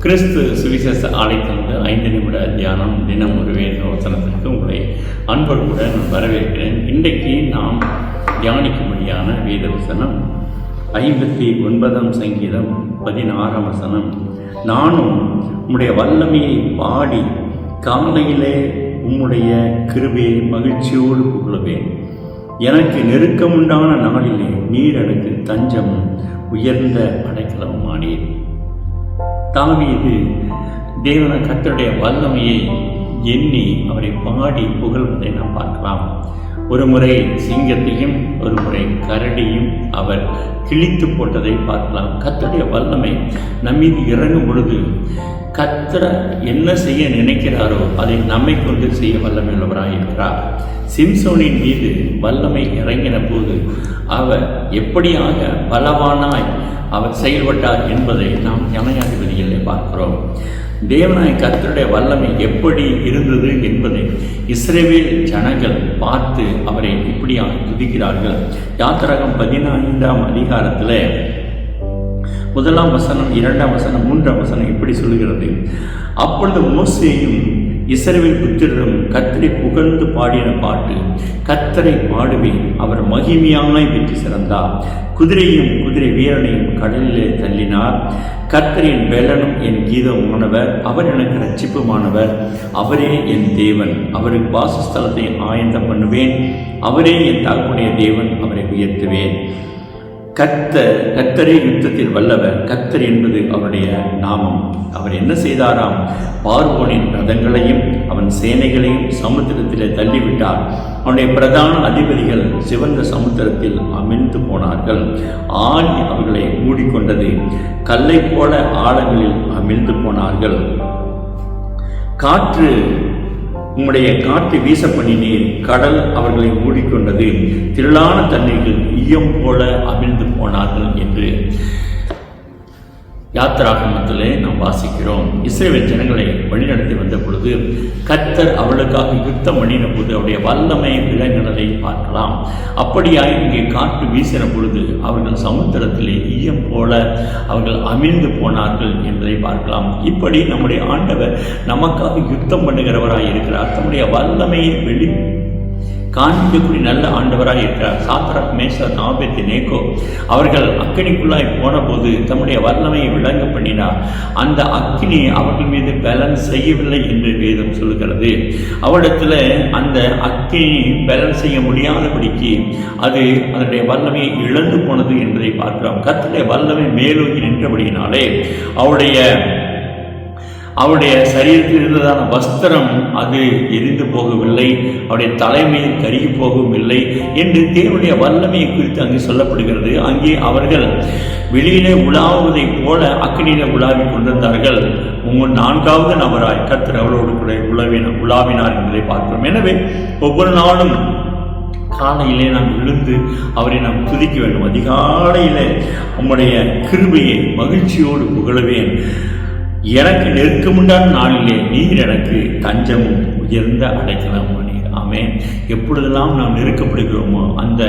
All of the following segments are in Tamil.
கிறிஸ்து சுவிசேஷ ஆலயத்திலிருந்து 5 நிமிட தியானம் தினம் ஒரு வேத வசனத்திற்கு உங்களை அன்போடு கூட நான் வரவேற்கிறேன். இன்றைக்கு நாம் தியானிக்கும்படியான வேத வசனம் 59 சங்கீதம் 16 வசனம். நானும் உம்முடைய வல்லமையை பாடி காலையிலே உம்முடைய கிருபையை மகிழ்ச்சியோடு புகழுவேன். எனக்கு நெருக்கமுண்டான நாளிலே நீர் எனக்கு தஞ்சம் உயர்ந்த அடைக்கலமானீர். தாவீது கர்த்தருடைய வல்லமையை எண்ணி அவரை பாடி புகழ்வதை நாம் பார்க்கலாம். ஒரு முறை சிங்கத்தையும் ஒரு முறை கரடியும் அவர் கிழித்து போட்டதை பார்க்கலாம். கர்த்தருடைய வல்லமை நம்மீது இறங்கும் பொழுது கர்த்தர் என்ன செய்ய நினைக்கிறாரோ அதை நம்மை கொண்டு செய்ய வல்லமை உள்ளவராயிருக்கிறார். சிம்சோனின் மீது வல்லமை இறங்கின போது அவர் எப்படியாக பலவானாய் அவர் செயல்பட்டார் என்பதை நாம் நியாயாதிபதிகளிலே பார்க்கிறோம். தேவனாய் கர்த்தருடைய வல்லமை எப்படி இருந்தது என்பதை இஸ்ரவேல் ஜனங்கள் பார்த்து அவரை இப்படியாக துதிக்கிறார்கள். யாத்திராகமம் 15ஆம் அதிகாரத்தில் 1ஆம் வசனம் 2ஆம் வசனம் 3ஆம் வசனம் இப்படி சொல்லுகிறது. அப்பொழுது மோசேயும் இஸ்ரவேல் புத்திரரும் கர்த்தரை புகழ்ந்து பாடின பாட்டு, கர்த்தரை பாடுவேன், அவர் மகிமையாய் வெற்றி சிறந்தார். குதிரையும் குதிரை வீரனையும் கடலிலே தள்ளினார். கர்த்தரின் பெலனும் என் கீதமானவர், அவர் எனக்கு ரட்சிப்புமானவர். அவரே என் தேவன், அவருக்கு வாசஸ்தலத்தை ஆயந்தம் பண்ணுவேன். அவரே என் தகப்பனுடைய தேவன், அவரை உயர்த்துவேன். கர்த்தரே யுத்தத்தில் வல்லவர். கர்த்தர் என்பது அவருடைய நாமம். அவர் என்ன செய்தாராம்? பார்வோனின் ரதங்களையும் அவன் சேனைகளையும் சமுத்திரத்திலே தள்ளிவிட்டார். அவனுடைய பிரதான அதிபதிகள் சிவந்த சமுத்திரத்தில் அமிழ்ந்து போனார்கள். ஆழி அவர்களை மூடிக்கொண்டது. கல்லை போல ஆழங்களில் அமிழ்ந்து போனார்கள். உம்முடைய காற்று வீச பண்ணினீர், கடல் அவர்களை மூடிக்கொண்டது. திரளான தண்ணீர்கள் ஈயம் போல அமிழ்ந்து போனார்கள் என்று யாத்திராகமத்திலே நாம் வாசிக்கிறோம். இஸ்ரவேல் ஜனங்களை வழிநடத்தி வந்த பொழுது கர்த்தர் அவளுக்காக யுத்தம் பண்ணின போது அவருடைய வல்லமை விளங்கினதை பார்க்கலாம். அப்படியாய் இங்கே காற்று வீசின பொழுது அவர்கள் சமுத்திரத்திலே ஈயம் போல அவர்கள் அமிழ்ந்து போனார்கள் என்பதை பார்க்கலாம். இப்படி நம்முடைய ஆண்டவர் நமக்காக யுத்தம் பண்ணுகிறவராய் இருக்கிறார். தம்முடைய வல்லமையை காண்பிக்கக்கூடிய நல்ல ஆண்டவராக இருக்கிறார். சாத்ராக், மேஷாக், ஆபேத்நேகோ அவர்கள் அக்கினிக்குள்ளாய் போன போது தம்முடைய வல்லமையை விளங்க பண்ணினார். அந்த அக்கினி அவர்கள் மீது பேலன்ஸ் செய்யவில்லை என்று வேதம் சொல்கிறது. அவரிடத்துல அந்த அக்கினி பேலன்ஸ் செய்ய முடியாதபடிக்கு அது அதனுடைய வல்லமையை இழந்து போனது என்பதை பார்க்கிறோம். கர்த்தருடைய வல்லமை மேலோங்கி நின்றபடியினாலே அவருடைய சரீரத்தில் இருந்ததான வஸ்திரம் அது எரிந்து போகவில்லை, அவருடைய தலைமையில் கருகி போகவும் இல்லை என்று தேவனுடைய வல்லமையை குறித்து அங்கே சொல்லப்படுகிறது. அங்கே அவர்கள் வெளியிலே உலாவுவதை போல அக்கினியிலே உலாவிக் கொண்டிருந்தார்கள். 4வது நபராய் கர்த்தர் அவரோடு கூட உலாவினார் என்பதை பார்க்கிறோம். எனவே ஒவ்வொரு நாளும் காலையிலே நாம் எழுந்து அவரை நாம் துதிக்க வேண்டும். அதிகாலையிலே நம்முடைய கிருபையை மகிழ்ச்சியோடு புகழுவேன். எனக்கு நெருக்கமுண்டான நாளிலே நீர் எனக்கு தஞ்சமும் உயர்ந்த அடைக்கலமானீர். ஆமென். எப்பொழுதெல்லாம் நாம் நெருக்கப்படுகிறோமோ அந்த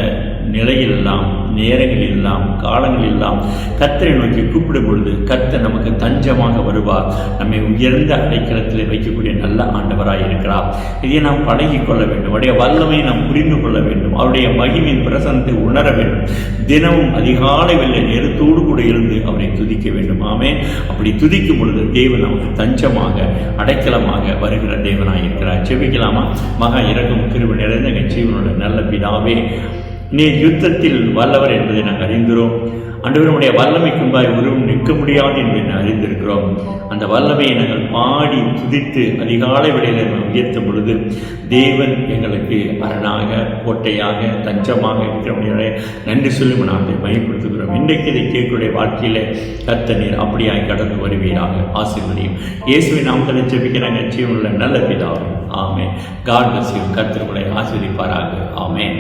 நிலையிலெல்லாம், நேரங்களெல்லாம், காலங்களெல்லாம் கர்த்தரை நோக்கி கூப்பிடும் பொழுது கர்த்தர் நமக்கு தஞ்சமாக வருவார். நம்மை உயர்ந்த அடைக்கலத்தில் வைக்கக்கூடிய நல்ல ஆண்டவராய் இருக்கிறார். இதை நாம் பழகி கொள்ள வேண்டும். அவருடைய வல்லமையை நாம் புரிந்து கொள்ள வேண்டும். அவருடைய மகிமையின் பிரசனத்தை உணர வேண்டும். தினமும் அதிகாலை வெள்ளை நேரத்தோடு கூட இருந்து அவரை துதிக்க வேண்டும். ஆமென். அப்படி துதிக்கும் பொழுது தேவன் நமக்கு தஞ்சமாக அடைக்கலமாக வருகிற தேவனாய் இருக்கிறார். செபிக்கலாமா? மகா இரக்கம் கிருபை நிறைந்த ஜீவனோட நல்ல பிதாவே, நீர் யுத்தத்தில் வல்லவர் என்பதை நாங்கள் அறிந்திரோம். ஆண்டவருடைய வல்லமைக்கு முன்பாய் ஒருவரும் நிற்க முடியாது என்பதை நான் அறிந்திருக்கிறோம். அந்த வல்லமையை நாங்கள் பாடி துதித்து அதிகாலை வேளையில் உயர்த்தும் பொழுது தேவன் எங்களுக்கு அரணாக, கோட்டையாக, தஞ்சமாக இருக்கிறவங்களே நன்றி சொல்லி நாம் மையப்படுத்துகிறோம். இன்றைக்கு இதை கேட்கக்கூடிய வாழ்க்கையில் கர்த்தர் நீர் அப்படியாய் கடந்து வருவீராக. ஆசீர்வதியும் இயேசுவின் நாமத்திலே ஜெபிக்கிறாங்க ஜீவனுள்ள நல்ல பிதாவே. ஆமென். God bless you. கர்த்தர் உங்களை ஆசீர்வதிப்பாராக. ஆமென்.